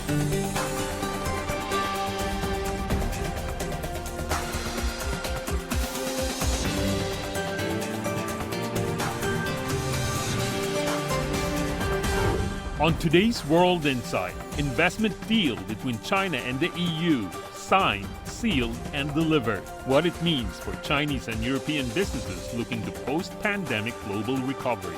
On today's World Insight, investment deal between China and the EU, signed, sealed, and delivered. What it means for Chinese and European businesses looking to post-pandemic global recovery.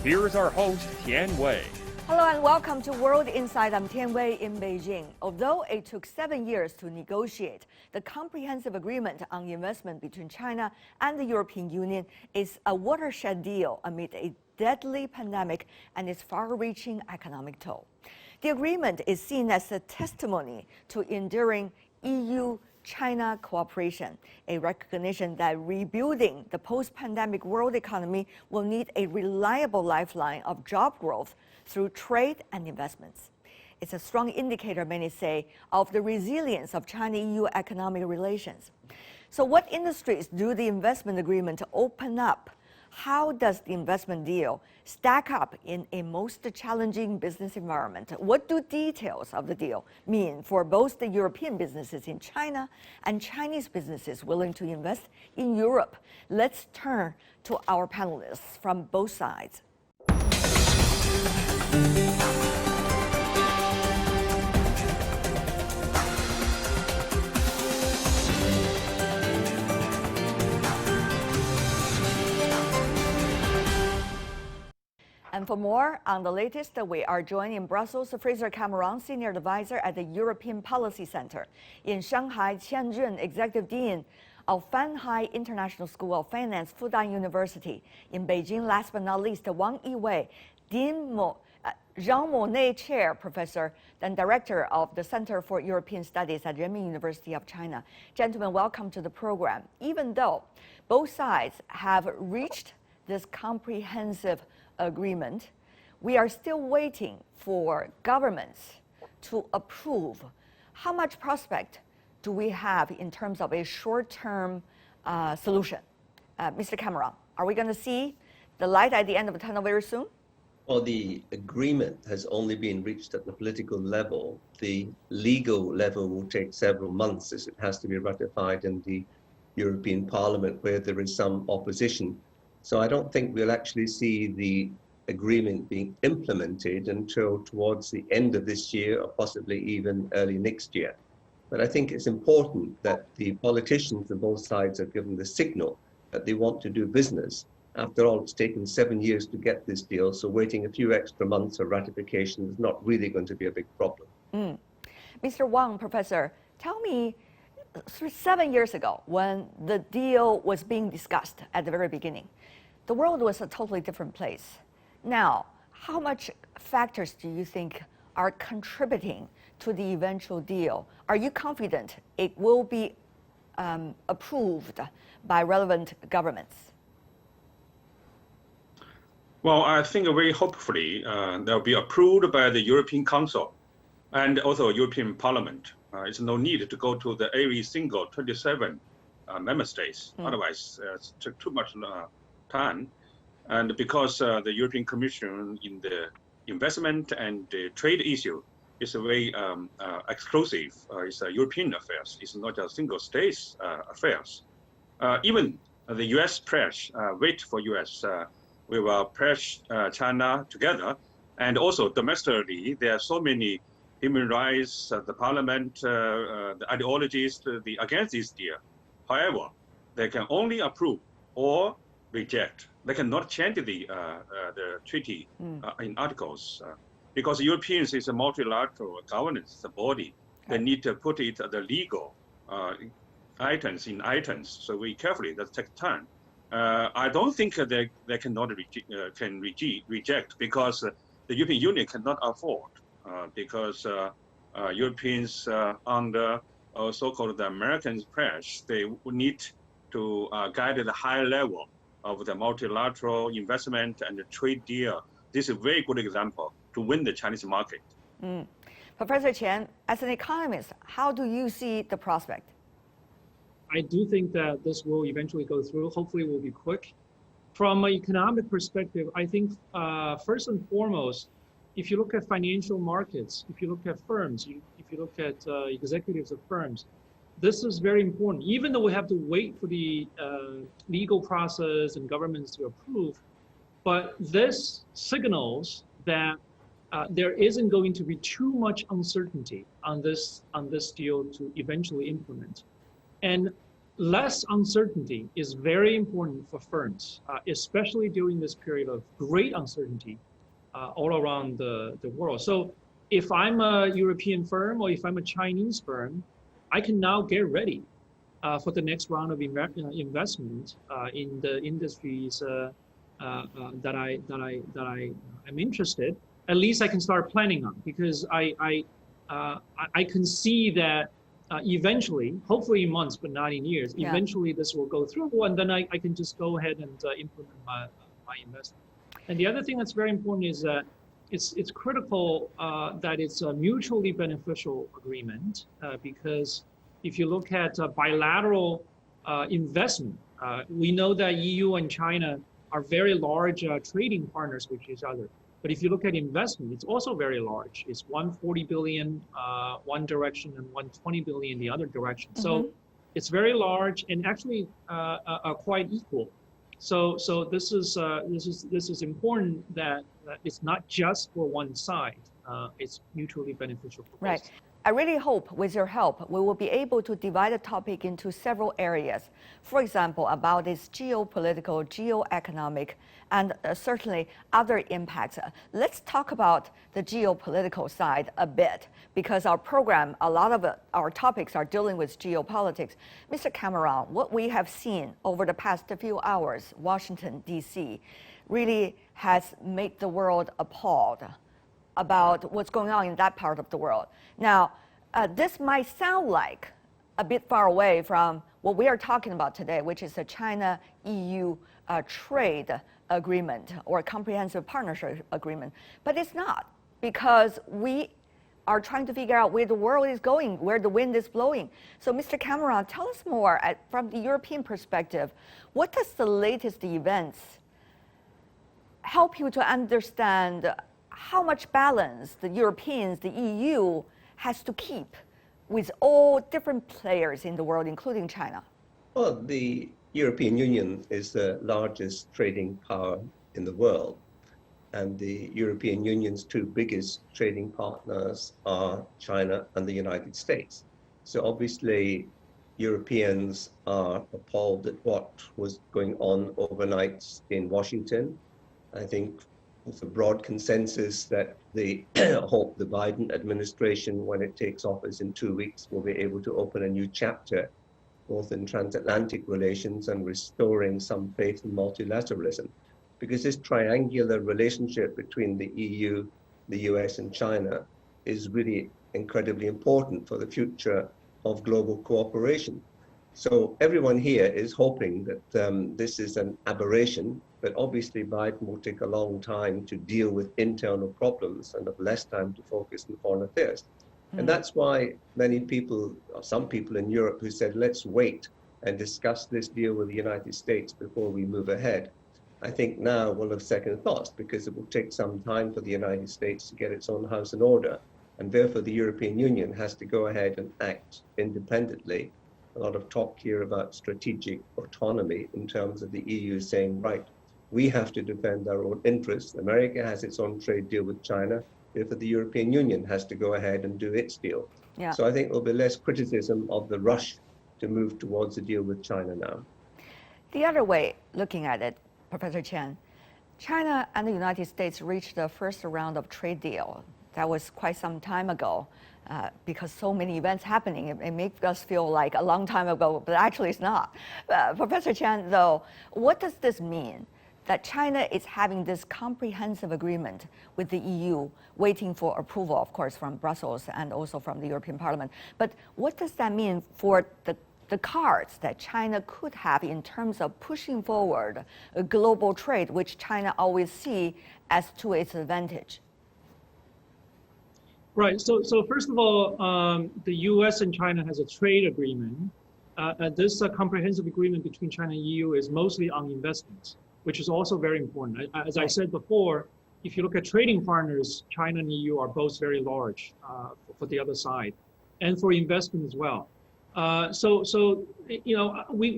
Here is our host, Tian Wei. Hello and welcome to World Insight. I'm Tian Wei in Beijing. Although it took 7 years to negotiate, the comprehensive agreement on investment between China and the European Union is a watershed deal amid a deadly pandemic and its far-reaching economic toll. The agreement is seen as a testimony to enduring EU-China cooperation, a recognition that rebuilding the post-pandemic world economy will need a reliable lifeline of job growth through trade and investments. It's a strong indicator, many say, of the resilience of China-EU economic relations. So what industries do the investment agreement open up? How does the investment deal stack up in a most challenging business environment? What do details of the deal mean for both the European businesses in China and Chinese businesses willing to invest in Europe? Let's turn to our panelists from both sides. And for more on the latest, we are joined in Brussels, Fraser Cameron, Senior Advisor at the European Policy Center. In Shanghai, Qian Jun, Executive Dean of Fanhai International School of Finance, Fudan University. In Beijing, last but not least, Wang Yiwei, Jean Monnet Chair Professor and Director of the Center for European Studies at Renmin University of China. Gentlemen, welcome to the program. Even though both sides have reached this comprehensive agreement, we are still waiting for governments to approve. How much prospect do we have in terms of a short-term solution? Mr. Cameron, are we going to see the light at the end of the tunnel very soon? Well, the agreement has only been reached at the political level. The legal level will take several months as it has to be ratified in the European Parliament, where there is some opposition. So I don't think we'll actually see the agreement being implemented until towards the end of this year or possibly even early next year. But I think it's important that the politicians on both sides have given the signal that they want to do business. After all, it's taken 7 years to get this deal, so waiting a few extra months of ratification is not really going to be a big problem. Mr. Wang, Professor, tell me, 7 years ago, when the deal was being discussed at the very beginning, the world was a totally different place. Now, how much factors do you think are contributing to the eventual deal? Are you confident it will be approved by relevant governments? Well, I think very hopefully they'll be approved by the European Council and also European Parliament. It's no need to go to the every single 27 member states. Otherwise, it's too much time. And because the European Commission in the investment and the trade issue is a very exclusive. It's a European affairs. It's not a single states affairs. Even the U.S. press, wait for U.S. We will press China together. And also domestically, there are so many human rights, the parliament, the ideologies against this deal. However, they can only approve or reject. They cannot change the treaty in articles because Europeans is a multilateral governance body. They need to put it the legal items in items. So we carefully, that takes time. I don't think they cannot reject because the European Union cannot afford because Europeans under so-called the American press, they would need to guide the high level of the multilateral investment and the trade deal. This is a very good example to win the Chinese market. Professor Qian, as an economist, how do you see the prospect? I do think that this will eventually go through. Hopefully it will be quick. From an economic perspective, I think first and foremost, if you look at financial markets, if you look at firms, if you look at executives of firms, this is very important. Even though we have to wait for the legal process and governments to approve, but this signals that there isn't going to be too much uncertainty on this deal to eventually implement. And less uncertainty is very important for firms, especially during this period of great uncertainty all around the world. So if I'm a European firm or if I'm a Chinese firm, I can now get ready for the next round of investment in the industries that I am interested. At least I can start planning on, because I can see that eventually, hopefully in months, but not in years, eventually this will go through, and then I can just go ahead and implement my investment. And the other thing that's very important is that it's critical that it's a mutually beneficial agreement, because if you look at bilateral investment, we know that EU and China are very large trading partners with each other. But if you look at investment, it's also very large. It's 140 billion one direction and 120 billion the other direction. So it's very large and actually quite equal. So this is important that it's not just for one side. It's mutually beneficial for both. Right. I really hope, with your help, we will be able to divide the topic into several areas. For example, about its geopolitical, geoeconomic, and certainly other impacts. Let's talk about the geopolitical side a bit, because our program, a lot of our topics are dealing with geopolitics. Mr. Cameron, what we have seen over the past few hours, Washington, D.C., really has made the world appalled about what's going on in that part of the world. Now, this might sound like a bit far away from what we are talking about today, which is a China-EU trade agreement or comprehensive partnership agreement, but it's not, because we are trying to figure out where the world is going, where the wind is blowing. So, Mr. Cameron, tell us more from the European perspective. What does the latest events help you to understand how much balance the Europeans, the EU, has to keep with all different players in the world, including China? Well, the European Union is the largest trading power in the world, and the European Union's two biggest trading partners are China and the United States. So obviously, Europeans are appalled at what was going on overnight in Washington. I think it's a broad consensus that they hope the Biden administration, when it takes office in 2 weeks, will be able to open a new chapter, both in transatlantic relations and restoring some faith in multilateralism. Because this triangular relationship between the EU, the US, and China is really incredibly important for the future of global cooperation. So everyone here is hoping that this is an aberration, but obviously Biden will take a long time to deal with internal problems and have less time to focus on foreign affairs. And that's why many people, or some people in Europe, who said, let's wait and discuss this deal with the United States before we move ahead, I think now will have second thoughts, because it will take some time for the United States to get its own house in order. And therefore the European Union has to go ahead and act independently. A lot of talk here about strategic autonomy in terms of the EU saying, right, we have to defend our own interests. America has its own trade deal with China. Therefore, the European Union has to go ahead and do its deal. Yeah. So I think there'll be less criticism of the rush to move towards a deal with China now. The other way, looking at it, Professor Chen, China and the United States reached the first round of trade deal. That was quite some time ago. Because so many events happening, it makes us feel like a long time ago, but actually it's not. Professor Chen, though, what does this mean? That China is having this comprehensive agreement with the EU, waiting for approval, of course, from Brussels and also from the European Parliament. But what does that mean for the cards that China could have in terms of pushing forward a global trade, which China always see as to its advantage? Right. So first of all, the U.S. and China has a trade agreement. This comprehensive agreement between China and EU is mostly on investments, which is also very important. As I said before, if you look at trading partners, China and EU are both very large for the other side, and for investment as well. So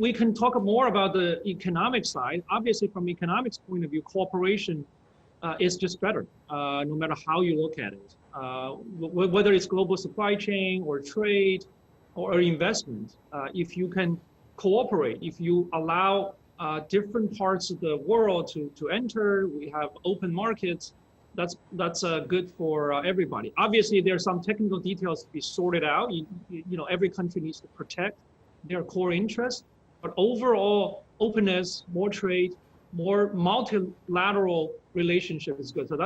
we can talk more about the economic side. Obviously, from economics point of view, cooperation is just better, no matter how you look at it. Whether it's global supply chain or trade or investment, if you can cooperate, if you allow different parts of the world to enter, we have open markets, that's good for everybody. Obviously, there are some technical details to be sorted out. Every country needs to protect their core interests, but overall openness, more trade, more multilateral relationship is good. So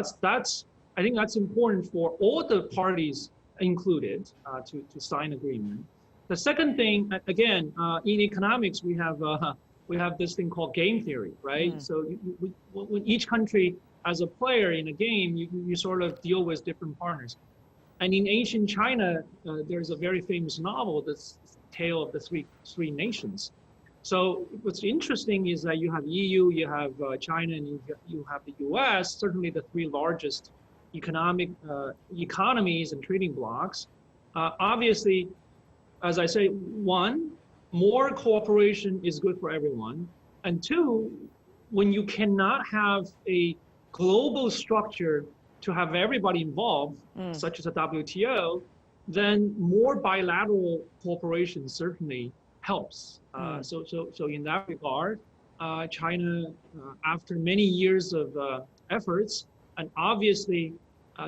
I think that's important for all the parties included to sign agreement. The second thing, again, in economics, we have this thing called game theory, right? So when each country as a player in a game, you sort of deal with different partners. And in ancient China, there's a very famous novel, this Tale of the Three Nations. So what's interesting is that you have EU, you have China, and you have the US, certainly the three largest economies and trading blocs. Obviously, as I say, one, more cooperation is good for everyone. And two, when you cannot have a global structure to have everybody involved, such as a WTO, then more bilateral cooperation certainly helps. So in that regard, China, after many years of efforts, and obviously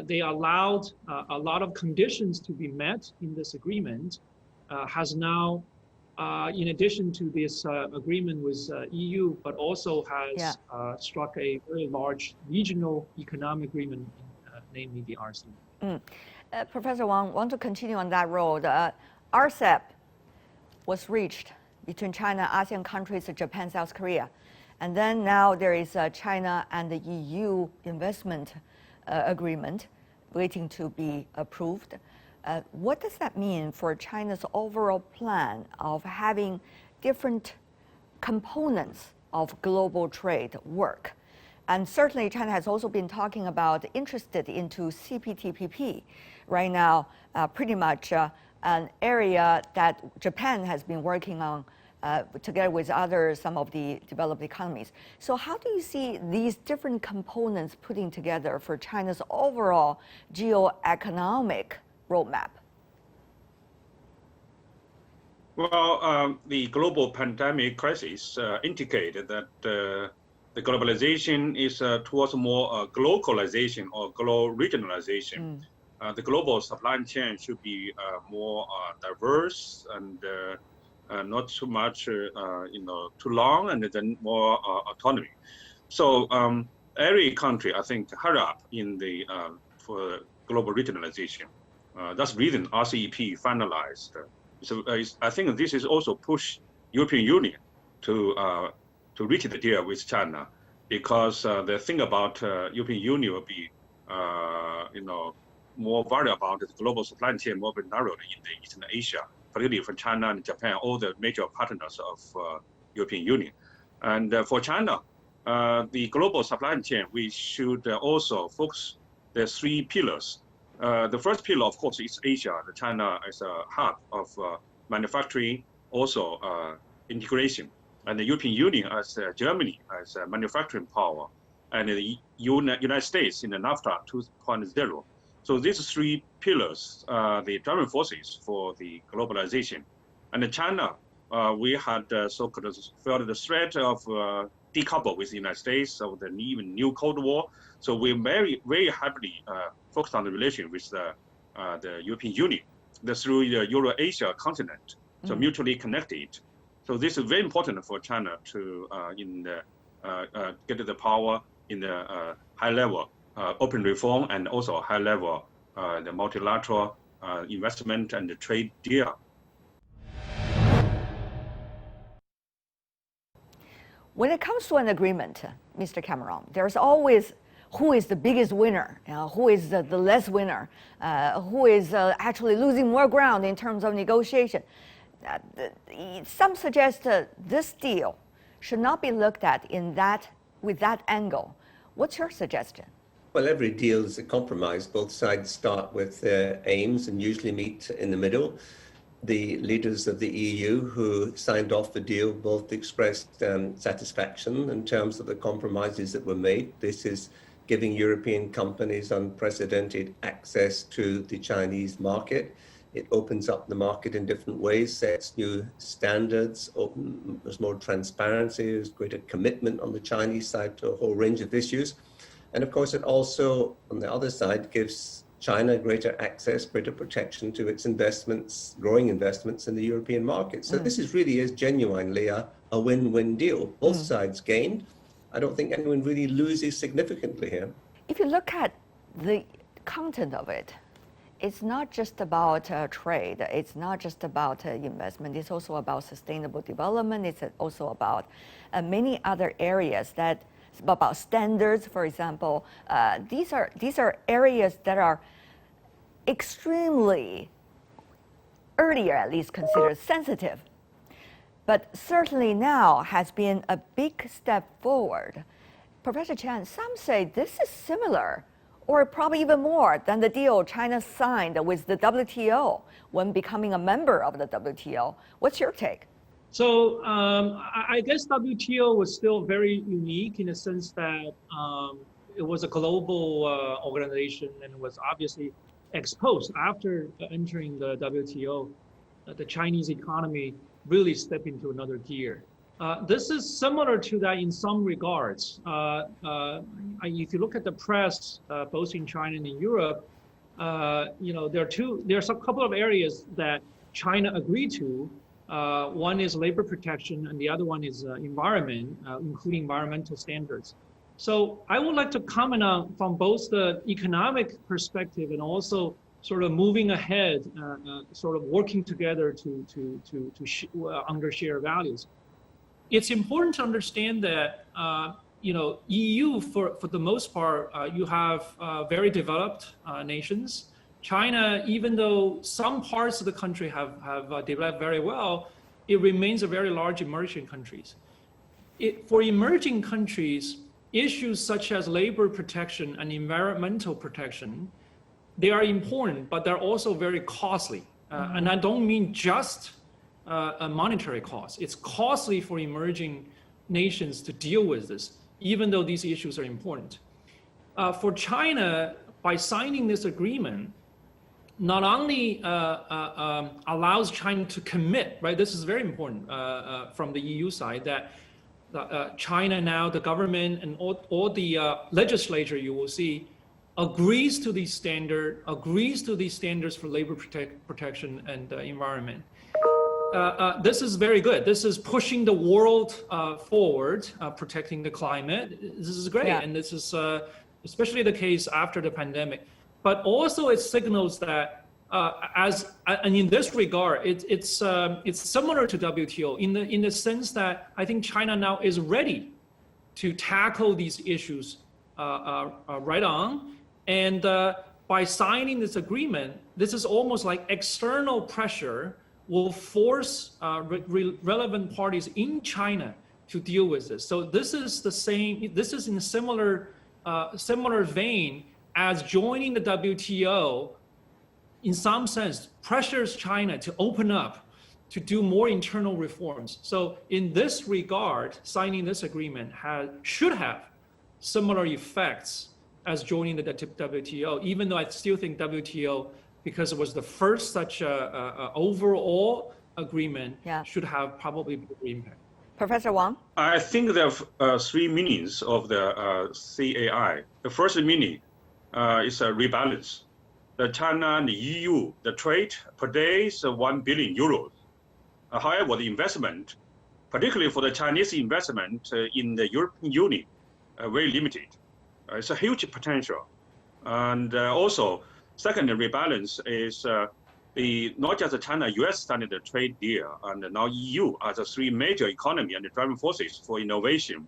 they allowed a lot of conditions to be met in this agreement, has now, in addition to this agreement with EU, but also has struck a very large regional economic agreement, namely the RCEP. Professor Wang, want to continue on that road. RCEP was reached between China, ASEAN countries, Japan, South Korea. And then now there is China and the EU investment agreement waiting to be approved. What does that mean for China's overall plan of having different components of global trade work? And certainly China has also been talking about interested into CPTPP right now, pretty much an area that Japan has been working on together with some of the developed economies. So how do you see these different components putting together for China's overall geoeconomic roadmap? Well, the global pandemic crisis indicated that the globalization is towards more globalization or global regionalization. The global supply chain should be more diverse and not too much, too long, and then more autonomy. So every country, I think, hurry up in for global regionalization. That's the reason RCEP finalized. So I think this is also push European Union to reach the deal with China, because the thing about European Union will be, more worried about the global supply chain more narrowly in the Eastern Asia, particularly for China and Japan, all the major partners of European Union. And for China, the global supply chain, we should also focus the three pillars. The first pillar, of course, is Asia. China is a hub of manufacturing, also integration. And the European Union as Germany as a manufacturing power, and the United States in the NAFTA 2.0. So these three pillars are the driving forces for the globalization. And in China, we had felt the threat of decouple with the United States of the even new Cold War. So we very, very happily focused on the relation with the European Union through the Euro-Asia continent, so mutually connected. So this is very important for China to get the power in the high level open reform, and also high level the multilateral investment and the trade deal. When it comes to an agreement, Mr. Cameron, there's always who is the biggest winner, who is the less winner, who is actually losing more ground in terms of negotiation. Some suggest this deal should not be looked at in that with that angle. What's your suggestion? Well, every deal is a compromise. Both sides start with their aims and usually meet in the middle. The leaders of the EU who signed off the deal both expressed satisfaction in terms of the compromises that were made. This is giving European companies unprecedented access to the Chinese market. It opens up the market in different ways, sets new standards, there's more transparency, there's greater commitment on the Chinese side to a whole range of issues. And of course, it also, on the other side, gives China greater access, greater protection to its investments, growing investments in the European market. So this really is genuinely a win-win deal. Both sides gained. I don't think anyone really loses significantly here. If you look at the content of it, it's not just about trade, it's not just about investment, it's also about sustainable development, it's also about many other areas that, about standards, for example. These are areas that are extremely, earlier at least, considered sensitive, but certainly now has been a big step forward. Professor Chan, some say this is similar, or probably even more than the deal China signed with the WTO when becoming a member of the WTO. What's your take? So I guess WTO was still very unique in the sense that it was a global organization and was obviously exposed after entering the WTO. The Chinese economy really stepped into another gear. This is similar to that in some regards. If you look at the press, both in China and in Europe, there's a couple of areas that China agreed to. One is labor protection, and the other one is environment, including environmental standards. So I would like to comment on from both the economic perspective and also sort of moving ahead, sort of working together under shared values. It's important to understand that EU for the most part, you have very developed nations. China, even though some parts of the country have developed very well, it remains a very large emerging countries. For emerging countries, issues such as labor protection and environmental protection, they are important, but they're also very costly. And I don't mean just a monetary cost. It's costly for emerging nations to deal with this, even though these issues are important. For China, by signing this agreement, not only allows China to commit, right? This is very important from the EU side, that China now, the government and all the legislature, you will see, agrees to these standards for labor protection and environment. This is very good. This is pushing the world forward, protecting the climate. This is great, and this is especially the case after the pandemic. But also it signals that, and in this regard, it's similar to WTO in the sense that I think China now is ready to tackle these issues right on. And by signing this agreement, this is almost like external pressure will force relevant parties in China to deal with this. So this is the same. This is in a similar vein as joining the WTO. In some sense, pressures China to open up, to do more internal reforms. So in this regard, signing this agreement should have similar effects as joining the WTO, even though I still think WTO, because it was the first such overall agreement, should have probably bigger impact. Professor Wang? I think there are three meanings of the CAI. The first meaning is a rebalance. The China and the EU, the trade per day is 1 billion euros. However, the investment, particularly for the Chinese investment in the European Union, very limited. It's a huge potential. And also, second rebalance is not just the China-US standard trade deal, and now EU as a three major economy and the driving forces for innovation.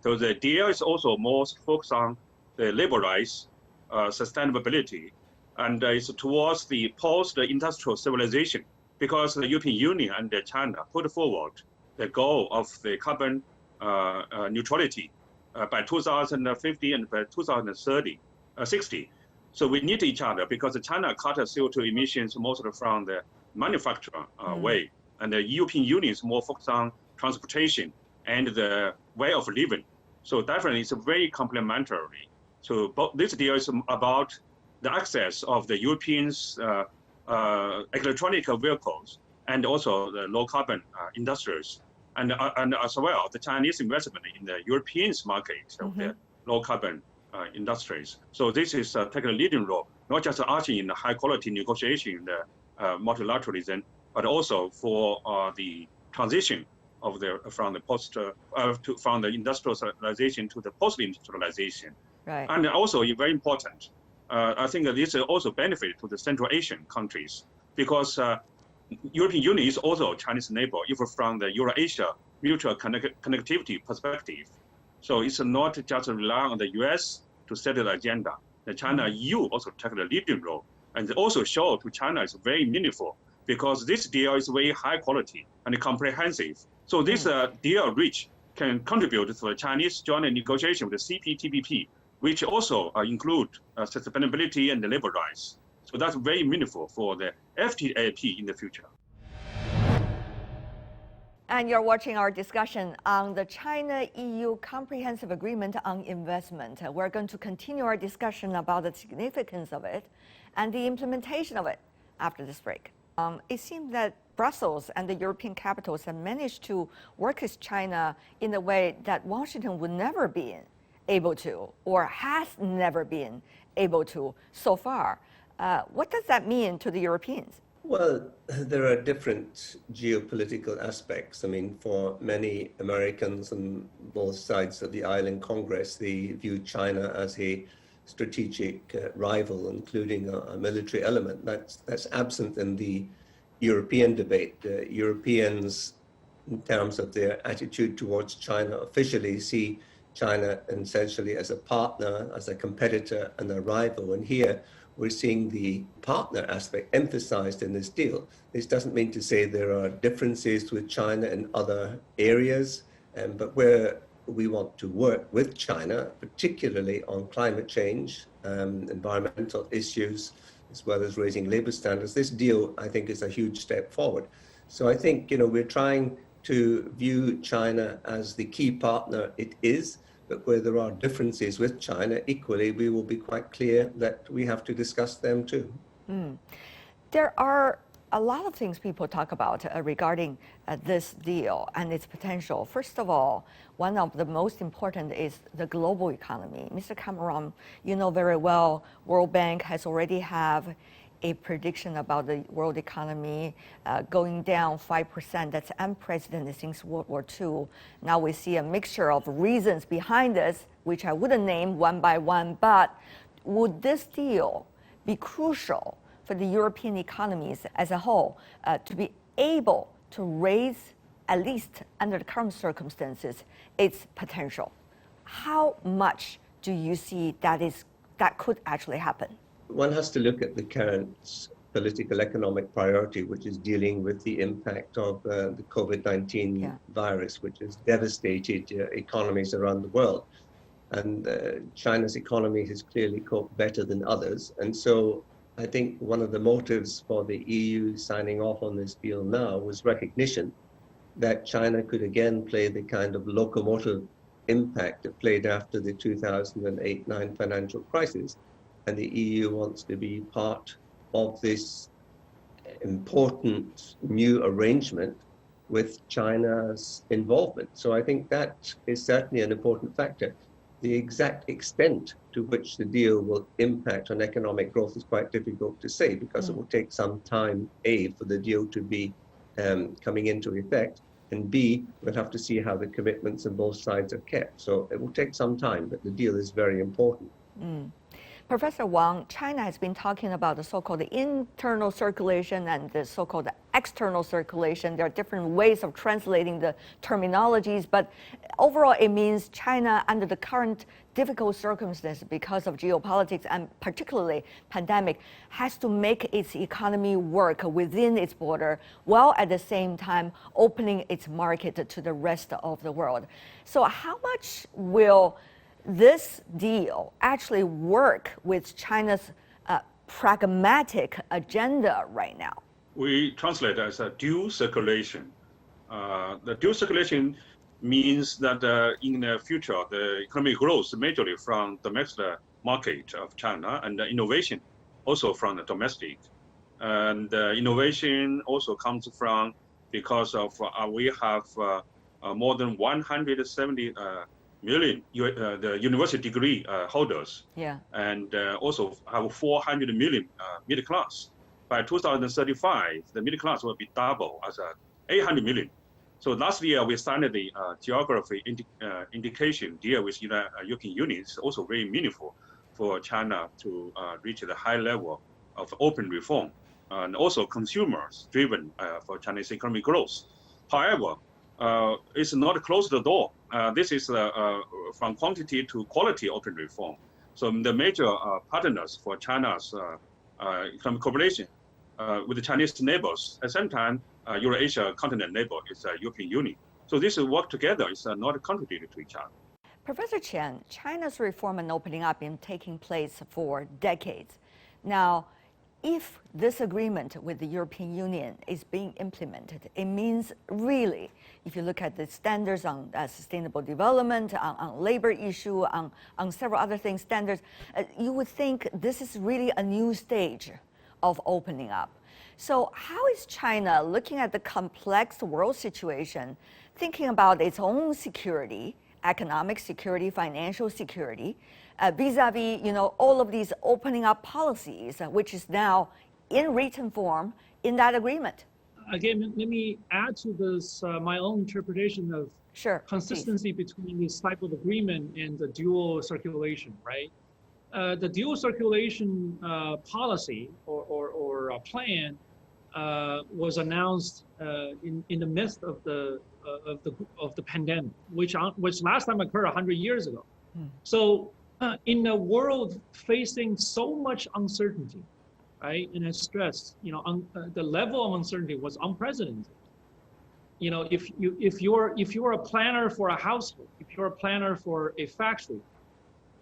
So the deal is also more focused on the labor rights, sustainability, and it's towards the post-industrial civilization, because the European Union and China put forward the goal of the carbon neutrality by 2050 and by 2030, 60. So we need each other because China cut CO2 emissions mostly from the manufacturer way, and the European Union is more focused on transportation and the way of living. So definitely it's very complementary. So this deal is about the access of the Europeans' electronic vehicles and also the low carbon industries, and as well the Chinese investment in the European market of the low carbon industries. So this is taking a leading role, not just ushering in the high quality negotiation in the multilateralism, but also for the transition of from the industrialization to the post-industrialization. Right. And also very important, I think that this will also benefit to the Central Asian countries because European Union is also Chinese neighbor, even from the Euro-Asia mutual connectivity perspective. So it's not just rely on the US to set the agenda. The China EU also take the leading role and also show to China is very meaningful because this deal is very high quality and comprehensive. So this deal reach can contribute to the Chinese joint negotiation with the CPTPP, which also include sustainability and labor rights. So that's very meaningful for the FTAP in the future. And you're watching our discussion on the China-EU Comprehensive Agreement on Investment. We're going to continue our discussion about the significance of it and the implementation of it after this break. It seems that Brussels and the European capitals have managed to work with China in a way that Washington would never be able to, or has never been able to so far. What does that mean to the Europeans? Well, there are different geopolitical aspects. I mean, for many Americans on both sides of the aisle in Congress, they view China as a strategic rival, including a military element. That's absent in the European debate. Europeans, in terms of their attitude towards China, officially see China essentially as a partner, as a competitor, and a rival. And here, we're seeing the partner aspect emphasized in this deal. This doesn't mean to say there are differences with China in other areas, but where we want to work with China, particularly on climate change, environmental issues, as well as raising labor standards, this deal, I think, is a huge step forward. So I think, we're trying to view China as the key partner it is, but where there are differences with China, equally, we will be quite clear that we have to discuss them too. There are a lot of things people talk about regarding this deal and its potential. First of all, one of the most important is the global economy. Mr. Cameron, you know very well, World Bank has already have a prediction about the world economy going down 5%. That's unprecedented since World War II. Now we see a mixture of reasons behind this, which I wouldn't name one by one, but would this deal be crucial for the European economies as a whole to be able to raise, at least under the current circumstances, its potential? How much do you see that could actually happen? One has to look at the current political economic priority, which is dealing with the impact of the COVID-19 virus, which has devastated economies around the world. And China's economy has clearly coped better than others. And so I think one of the motives for the EU signing off on this deal now was recognition that China could again play the kind of locomotive impact it played after the 2008-9 financial crisis. And the EU wants to be part of this important new arrangement with China's involvement. So I think that is certainly an important factor. The exact extent to which the deal will impact on economic growth is quite difficult to say because it will take some time, A, for the deal to be coming into effect, and B, we'll have to see how the commitments on both sides are kept. So it will take some time, but the deal is very important. Professor Wang, China has been talking about the so-called internal circulation and the so-called external circulation. There are different ways of translating the terminologies, but overall it means China, under the current difficult circumstances because of geopolitics and particularly pandemic, has to make its economy work within its border while at the same time opening its market to the rest of the world. So how much will this deal actually work with China's pragmatic agenda right now? We translate as a dual circulation. The dual circulation means that in the future, the economic growth majorly from domestic market of China and the innovation also from the domestic. And innovation also comes from because of we have more than 170 million the university degree holders. Yeah. And also have 400 million middle class. By 2035, the middle class will be double as 800 million. So last year we signed the geography indication deal with European Union. It's also very meaningful for China to reach the high level of open reform and also consumers driven for Chinese economic growth. However, it's not close the door. This is from quantity to quality open reform. So the major partners for China's economic cooperation with the Chinese neighbors, at the same time, Eurasia continent neighbor is European Union. So this work together is not contradictory to each other. Professor Chen, China's reform and opening up been taking place for decades. Now, if this agreement with the European Union is being implemented, it means really, if you look at the standards on sustainable development, on labor issue, on several other things, standards, you would think this is really a new stage of opening up. So how is China, looking at the complex world situation, thinking about its own security, economic security, financial security, vis-a-vis, all of these opening up policies, which is now in written form in that agreement? Again, let me add to this my own interpretation of consistency between this type of agreement and the dual circulation, right? The dual circulation policy or plan was announced in the midst of the pandemic, which last time occurred 100 years ago. So in a world facing so much uncertainty, right, and I stressed, the level of uncertainty was unprecedented. If you're a planner for a household, if you're a planner for a factory,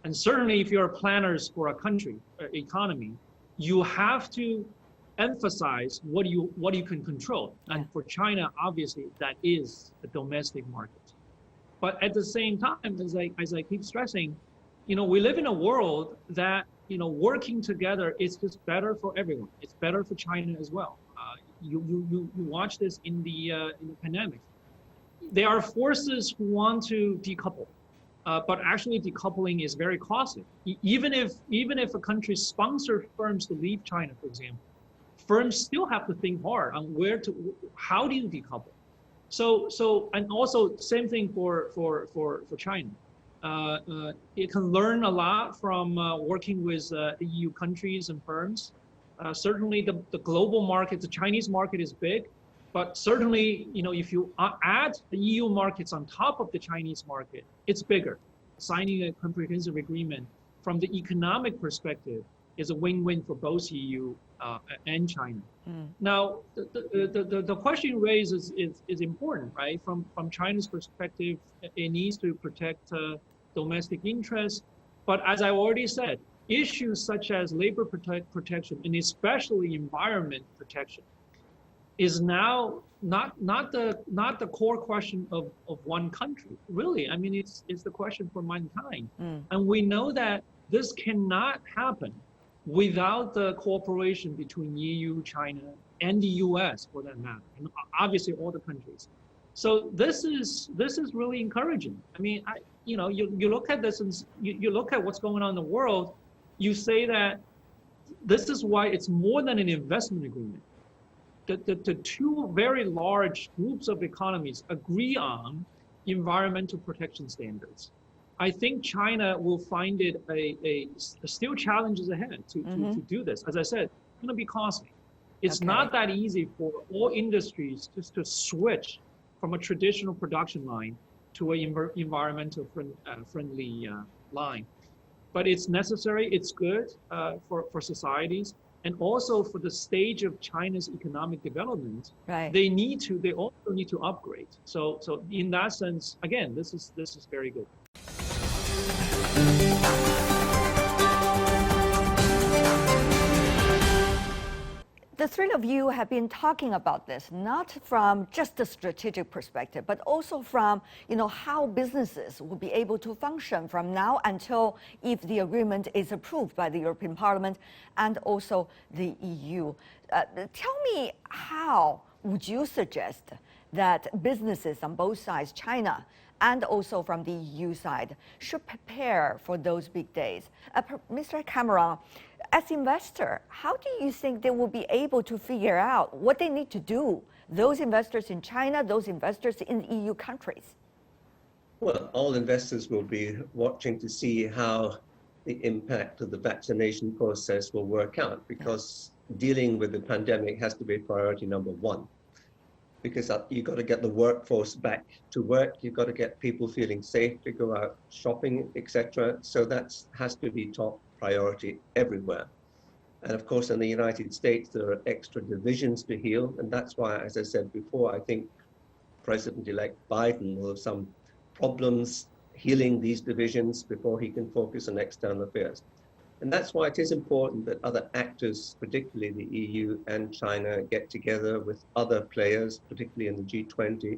and certainly if you're planners for a country, economy, you have to emphasize what you can control. And for China, obviously, that is the domestic market. But at the same time, as I keep stressing, we live in a world that, working together is just better for everyone. It's better for China as well. You watch this in the pandemic. There are forces who want to decouple. But actually decoupling is very costly. Even if a country sponsors firms to leave China, for example, firms still have to think hard on how do you decouple? So and also same thing for China. It can learn a lot from working with EU countries and firms. Certainly the global market, the Chinese market is big, but certainly, if you add the EU markets on top of the Chinese market, it's bigger. Signing a comprehensive agreement from the economic perspective is a win-win for both EU and China. Now, the question raised is important, right? From China's perspective, it needs to protect domestic interests. But as I already said, issues such as labor protection and especially environment protection is now not the core question of one country, really. I mean, it's the question for mankind. And we know that this cannot happen without the cooperation between EU, China, and the US, for that matter, and obviously all the countries. So this is really encouraging. I mean, you look at this and you look at what's going on in the world. You say that this is why it's more than an investment agreement. The two very large groups of economies agree on environmental protection standards. I think China will find it still challenges ahead to do this. As I said, it's going to be costly. It's not that easy for all industries just to switch from a traditional production line to an environmental friendly line. But it's necessary, it's good for societies, and also for the stage of China's economic development. Right. They also need to upgrade. So in that sense, again, this is very good. The three of you have been talking about this, not from just a strategic perspective, but also from how businesses will be able to function from now until if the agreement is approved by the European Parliament and also the EU. Tell me, how would you suggest that businesses on both sides, China and also from the EU side, should prepare for those big days? Mr. Cameron, as investor, how do you think they will be able to figure out what they need to do, those investors in China, those investors in EU countries? Well, all investors will be watching to see how the impact of the vaccination process will work out, because dealing with the pandemic has to be priority number one. Because you've got to get the workforce back to work, you've got to get people feeling safe to go out shopping, etc. So that has to be top priority everywhere. And of course, in the United States, there are extra divisions to heal. And that's why, as I said before, I think President-elect Biden will have some problems healing these divisions before he can focus on external affairs. And that's why it is important that other actors, particularly the EU and China, get together with other players, particularly in the G20,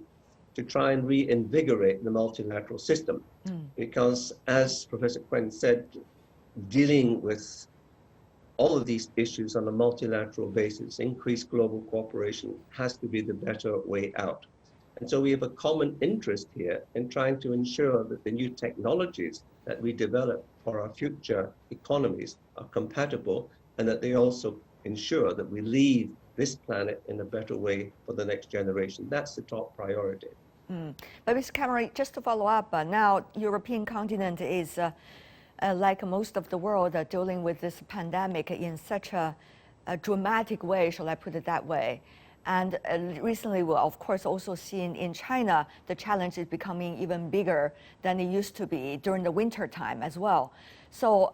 to try and reinvigorate the multilateral system. Because as Professor Quen said, dealing with all of these issues on a multilateral basis, increased global cooperation has to be the better way out. And so we have a common interest here in trying to ensure that the new technologies that we develop for our future economies are compatible, and that they also ensure that we leave this planet in a better way for the next generation. That's the top priority. But Mr. Cameron, just to follow up, now European continent is like most of the world, dealing with this pandemic in such a dramatic way, shall I put it that way. And recently, we're of course also seeing in China, the challenge is becoming even bigger than it used to be during the winter time as well. So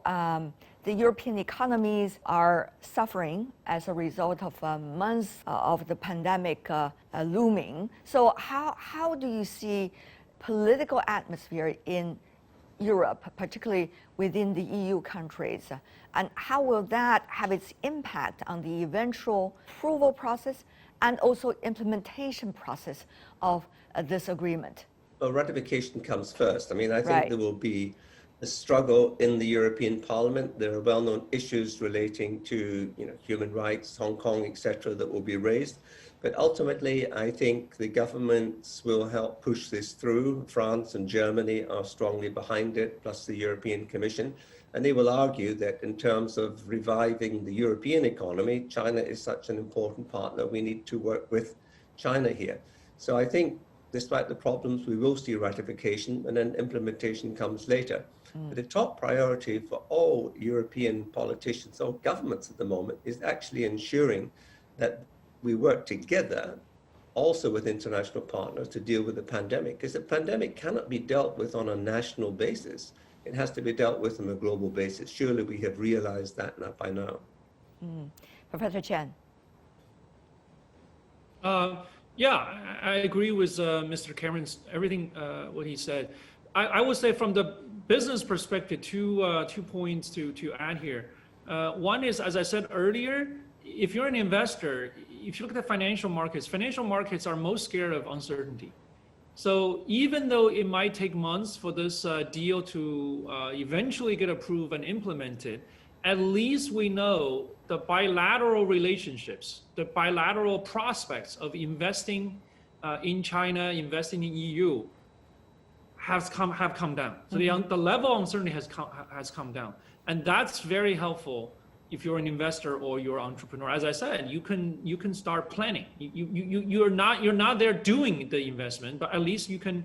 the European economies are suffering as a result of months of the pandemic looming. So how do you see political atmosphere in Europe, particularly within the EU countries? And how will that have its impact on the eventual approval process and also implementation process of this agreement? Well, ratification comes first. I mean, I think there will be a struggle in the European Parliament. There are well-known issues relating to human rights, Hong Kong, etc., that will be raised. But ultimately, I think the governments will help push this through. France and Germany are strongly behind it, plus the European Commission. And they will argue that in terms of reviving the European economy, China is such an important partner. We need to work with China here. So I think despite the problems, we will see ratification, and then implementation comes later. But the top priority for all European politicians or governments at the moment is actually ensuring that we work together also with international partners to deal with the pandemic, because the pandemic cannot be dealt with on a national basis. It has to be dealt with on a global basis. Surely we have realized that by now. Professor Chen. Yeah, I agree with Mr. Cameron's everything what he said. I would say from the business perspective, two points to add here. One is, as I said earlier, if you're an investor, if you look at the financial markets are most scared of uncertainty. So even though it might take months for this deal to eventually get approved and implemented, at least we know the bilateral relationships, the bilateral prospects of investing in China, investing in EU have come down. So the level of uncertainty has come down, and that's very helpful if you're an investor or you're an entrepreneur. As I said, you can start planning. You're not there doing the investment, but at least you can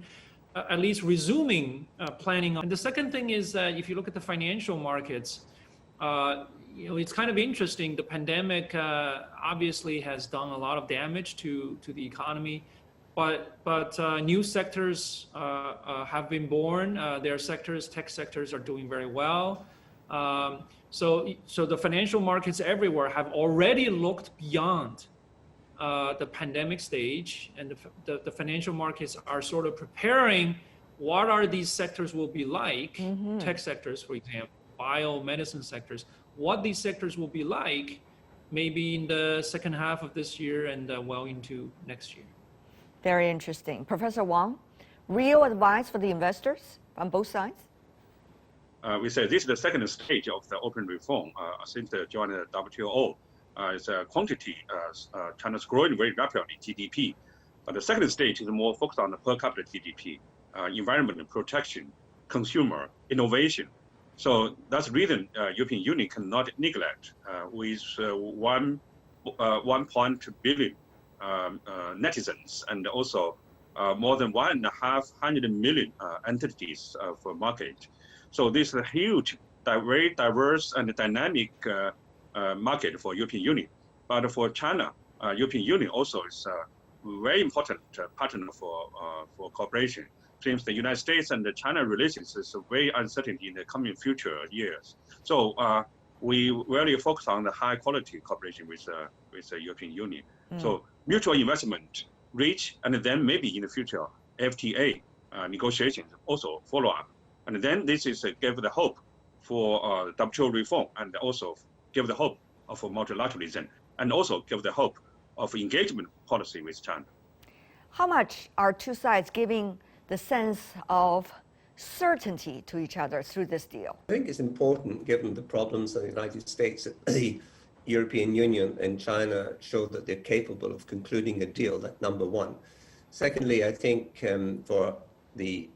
at least resuming planning. And the second thing is that if you look at the financial markets, it's kind of interesting. The pandemic obviously has done a lot of damage to the economy, but new sectors have been born. There are sectors, tech sectors are doing very well. So the financial markets everywhere have already looked beyond the pandemic stage, and the financial markets are sort of preparing what are these sectors will be like, tech sectors, for example, biomedicine sectors, what these sectors will be like maybe in the second half of this year and well into next year. Very interesting. Professor Wang, real advice for the investors on both sides? We say this is the second stage of the open reform since the joining the WTO. It's a quantity. China's growing very rapidly, GDP. But the second stage is more focused on the per capita GDP, environment protection, consumer, innovation. So that's the reason European Union cannot neglect with 1.2 billion netizens and also more than 1.5 million entities for market. So this is a huge, very diverse and dynamic market for European Union. But for China, European Union also is a very important partner for cooperation. Since the United States and the China relations is very uncertain in the coming future years. So we really focus on the high quality cooperation with the European Union. So mutual investment reach, and then maybe in the future, FTA negotiations also follow up. And then this is give the hope for WTO reform, and also give the hope of multilateralism, and also give the hope of engagement policy with China. How much are two sides giving the sense of certainty to each other through this deal? I think it's important, given the problems in the United States, that the European Union and China show that they're capable of concluding a deal. That's number one. Secondly, I think for the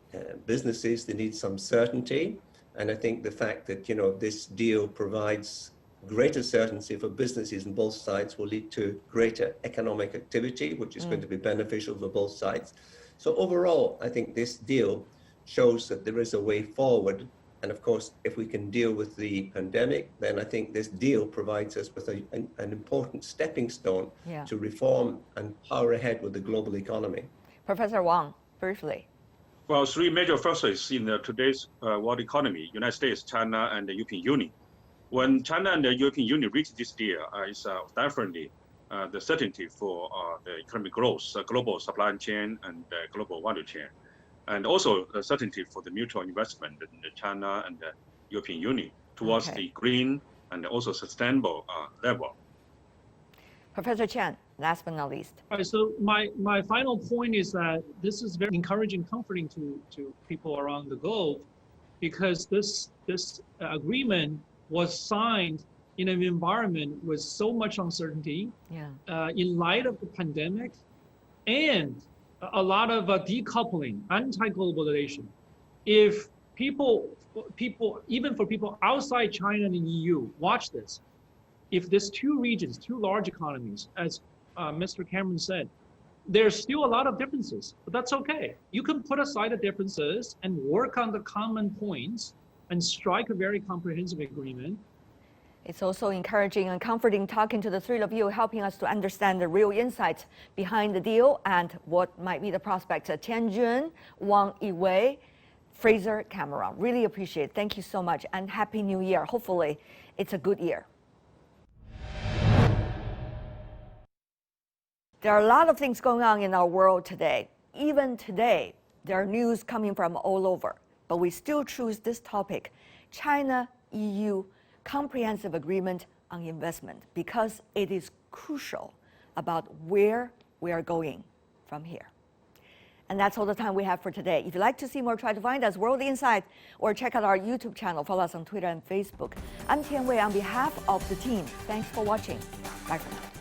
businesses, they need some certainty. And I think the fact that, this deal provides greater certainty for businesses on both sides will lead to greater economic activity, which is going to be beneficial for both sides. So overall, I think this deal shows that there is a way forward. And of course, if we can deal with the pandemic, then I think this deal provides us with an important stepping stone to reform and power ahead with the global economy. Professor Wang, briefly. Well, three major forces in today's world economy: United States, China, and the European Union. When China and the European Union reach this deal, it's definitely the certainty for the economic growth, global supply chain, and global value chain, and also the certainty for the mutual investment in China and the European Union towards the green and also sustainable level. Professor Chen, last but not least. All right, so my final point is that this is very encouraging, comforting to people around the globe, because this agreement was signed in an environment with so much uncertainty, in light of the pandemic, and a lot of decoupling, anti-globalization. If people, even for people outside China and the EU, watch this. If there's two regions, two large economies, as Mr. Cameron said, there's still a lot of differences, but that's okay. You can put aside the differences and work on the common points and strike a very comprehensive agreement. It's also encouraging and comforting talking to the three of you, helping us to understand the real insights behind the deal and what might be the prospects. Tianjun, Wang Yiwei, Fraser Cameron. Really appreciate it. Thank you so much, and Happy New Year. Hopefully, it's a good year. There are a lot of things going on in our world today. Even today, there are news coming from all over. But we still choose this topic, China-EU Comprehensive Agreement on Investment, because it is crucial about where we are going from here. And that's all the time we have for today. If you'd like to see more, try to find us World Insight or check out our YouTube channel. Follow us on Twitter and Facebook. I'm Tian Wei on behalf of the team. Thanks for watching. Bye for now.